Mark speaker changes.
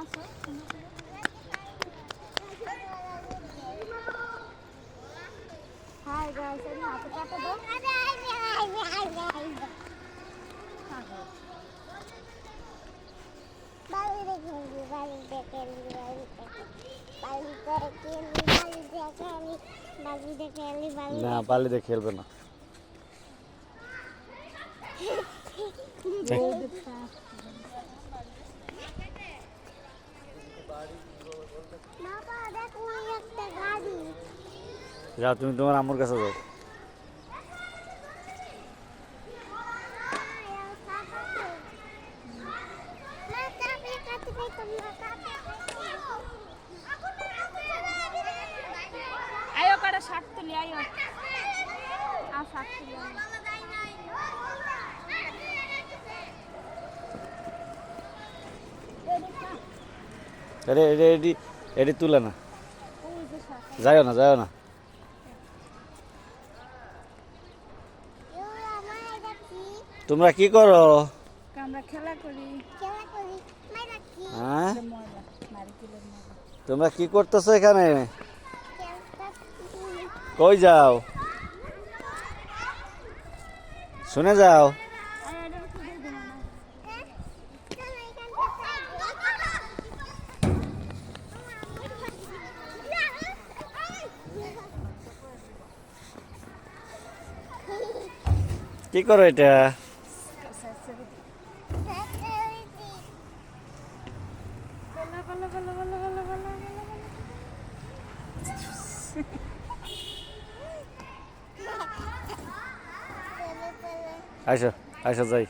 Speaker 1: Hi guys, ini apa kata dong?
Speaker 2: না বালিতে খেলবে না। যাও তুমি তোমার আম্মুর কাছে যাও।
Speaker 1: Ayo kada shot tuli ayo. Shot tuli.
Speaker 2: আরে এডি এডি তুলে না, যাও না যাও না। তোমরা কি করো?
Speaker 1: আমরা খেলা করি।
Speaker 2: হ্যাঁ তোমরা কি করতেছো এখানে? কই যাও? শুনে যাও। কি করো এটা? আইসো আইসো যাই।